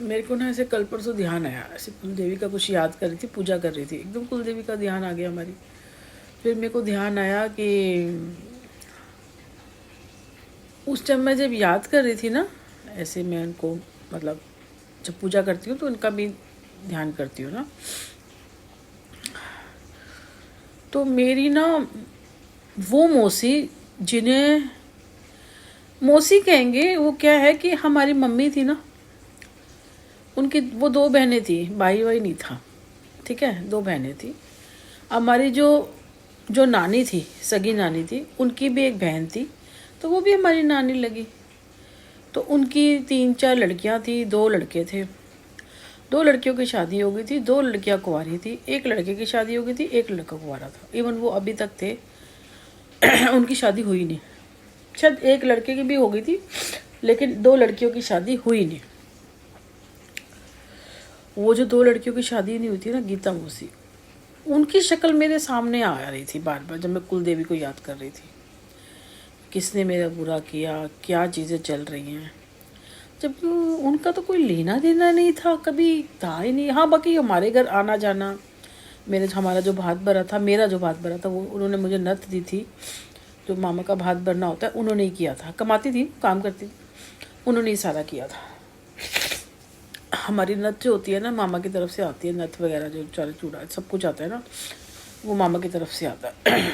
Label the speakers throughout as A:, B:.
A: मेरे को ना ऐसे कल परसों ध्यान आया, ऐसे कुल देवी का कुछ याद कर रही थी, पूजा कर रही थी, एकदम कुल देवी का ध्यान आ गया हमारी। फिर मेरे को ध्यान आया कि उस टाइम मैं जब याद कर रही थी ना, ऐसे मैं उनको मतलब जब पूजा करती हूँ तो उनका भी ध्यान करती हूँ ना, तो मेरी ना वो मौसी, जिन्हें मौसी कहेंगे, वो क्या है कि हमारी मम्मी थी ना, उनकी वो दो बहनें थी, भाई भाई नहीं था, ठीक है, दो बहनें थी। हमारी जो जो नानी थी, सगी नानी थी, उनकी भी एक बहन थी, तो वो भी हमारी नानी लगी। तो उनकी 3-4 लड़कियां थी, 2 लड़के थे। 2 लड़कियों की शादी हो गई थी, 2 लड़कियां कुंवारी थी, एक लड़के की शादी हो गई थी, एक लड़का कुंवारा था। इवन वो अभी तक थे उनकी शादी हुई नहीं। शायद एक लड़के की भी हो गई थी, लेकिन 2 लड़कियों की शादी हुई नहीं। वो जो 2 लड़कियों की शादी नहीं हुई थी ना, गीता मौसी, उनकी शक्ल मेरे सामने आ रही थी बार बार जब मैं कुल देवी को याद कर रही थी। किसने मेरा बुरा किया, क्या चीज़ें चल रही हैं, जब उनका तो कोई लेना देना नहीं था, कभी था ही नहीं। हाँ, बाकी हमारे घर आना जाना, हमारा जो भात भरा था, मेरा जो भात भरा था, वो उन्होंने मुझे नथ दी थी। जो मामा का भात भरना होता है उन्होंने ही किया था। कमाती थी, काम करती थी, उन्होंने ही सारा किया था। हमारी नथ जो होती है ना, मामा की तरफ से आती है, नथ वगैरह जो चारे चूड़ा सब कुछ आता है ना, वो मामा की तरफ से आता है।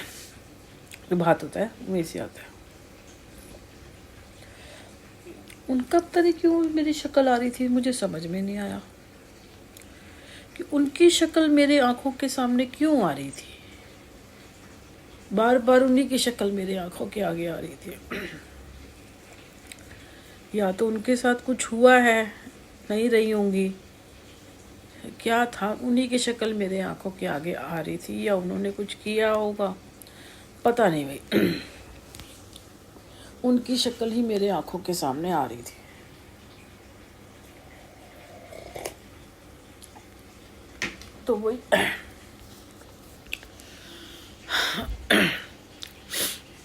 A: जो भात होता है वहीं से आता है। उनका पता नहीं क्यों मेरी शक्ल आ रही थी, मुझे समझ में नहीं आया कि उनकी शक्ल मेरे आंखों के सामने क्यों आ रही थी। बार बार उन्हीं की शक्ल मेरे आंखों के आगे आ रही थी। या तो उनके साथ कुछ हुआ है, नहीं रही होंगी, क्या था, उन्हीं की शक्ल मेरे आंखों के आगे आ रही थी, या उन्होंने कुछ किया होगा, पता नहीं भाई। उनकी शक्ल ही मेरे आंखों के सामने आ रही थी। तो वही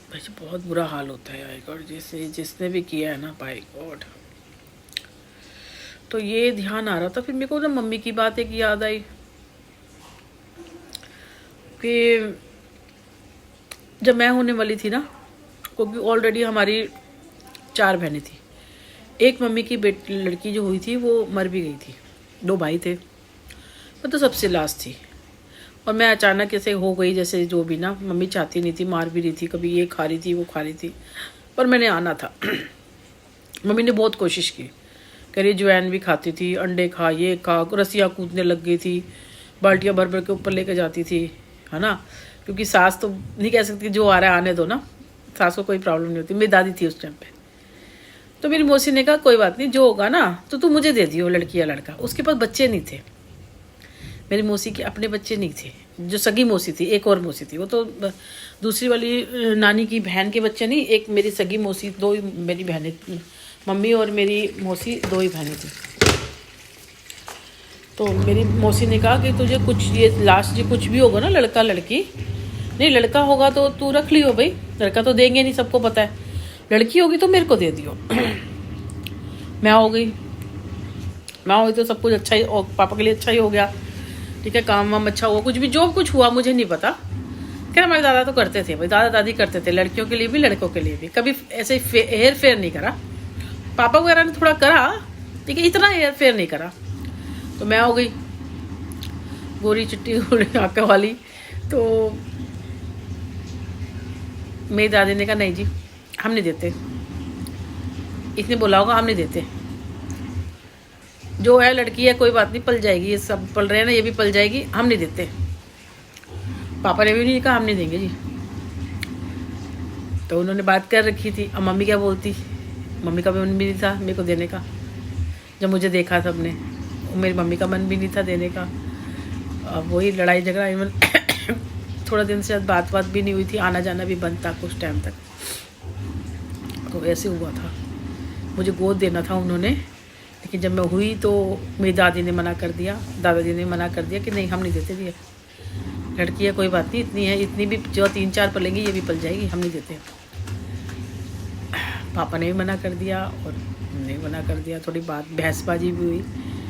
A: भाई, बहुत बुरा हाल होता है गॉड, जैसे जिसने भी किया है ना, बाय गॉड। तो ये ध्यान आ रहा था। फिर मेरे को ना मम्मी की बात एक याद आई कि जब मैं होने वाली थी ना, क्योंकि ऑलरेडी हमारी 4 बहनें थी। एक मम्मी की बेटी लड़की जो हुई थी वो मर भी गई थी। 2 भाई थे, मैं तो सबसे लास्ट थी। और मैं अचानक ऐसे हो गई, जैसे जो भी ना, मम्मी चाहती नहीं थी, मार भी रही थी, कभी ये खा रही थी, वो खा रही थी, पर मैंने आना था। मम्मी ने बहुत कोशिश की, करी जवैन भी खाती थी, अंडे खा, ये खा, रस्सियाँ कूदने लग गई थी, बाल्टियाँ भर भर के ऊपर लेके जाती थी, है ना। क्योंकि सास तो नहीं कह सकती जो आ रहा है आने दो ना, सास को कोई प्रॉब्लम नहीं होती। मेरी दादी थी उस टाइम पे। तो मेरी मौसी ने कहा कोई बात नहीं, जो होगा ना तो तू मुझे दे दियो, लड़की या लड़का। उसके पास बच्चे नहीं थे, मेरी मौसी के अपने बच्चे नहीं थे। जो सगी मौसी थी, एक और मौसी थी, वो तो दूसरी वाली नानी की बहन के बच्चे नहीं, एक मेरी सगी मौसी, 2 मेरी बहनें, मम्मी और मेरी मौसी 2 ही बहनें थी। तो मेरी मौसी ने कहा कि तुझे कुछ ये लास्ट जो कुछ भी होगा ना, लड़का लड़की, नहीं लड़का होगा तो तू रख लियो भाई, लड़का तो देंगे नहीं, सबको पता है। लड़की होगी तो मेरे को दे दियो। मैं हो गई तो सब कुछ अच्छा ही, और पापा के लिए अच्छा ही हो गया, ठीक है, काम वाम अच्छा हुआ, कुछ भी जो कुछ हुआ मुझे नहीं पता। क्या, हमारे दादा तो करते थे भाई, दादा दादी करते थे, लड़कियों के लिए भी लड़कों के लिए भी, कभी ऐसे हेयर फेयर नहीं करा। पापा वगैरह ने थोड़ा करा, ठीक है, इतना हेयर फेयर नहीं करा। तो मैं हो गई गोरी चिट्टी आंखें वाली। तो मेरी दादी ने कहा नहीं जी, हम नहीं देते, इसने बोला होगा, हम नहीं देते, जो है लड़की है कोई बात नहीं, पल जाएगी, ये सब पल रहे हैं ना, ये भी पल जाएगी, हम नहीं देते। पापा ने भी नहीं कहा हम नहीं देंगे जी। तो उन्होंने बात कर रखी थी। अब मम्मी क्या बोलती, मम्मी का भी मन भी नहीं था मेरे को देने का। जब मुझे देखा सबने, मेरी मम्मी का मन भी नहीं था देने का। अब वही लड़ाई झगड़ा, इवन थोड़ा दिन से बात भी नहीं हुई थी, आना जाना भी बंद था कुछ टाइम तक। तो ऐसे हुआ था, मुझे गोद देना था उन्होंने, लेकिन जब मैं हुई तो मेरी दादी ने मना कर दिया, दादाजी ने मना कर दिया कि नहीं हम नहीं देते दिया, लड़की है कोई बात नहीं, इतनी है, इतनी भी जो 3-4 पलेंगी ये भी पल जाएगी, हम नहीं देते। पापा ने भी मना कर दिया और नहीं मना कर दिया, थोड़ी बात बहसबाजी भी हुई।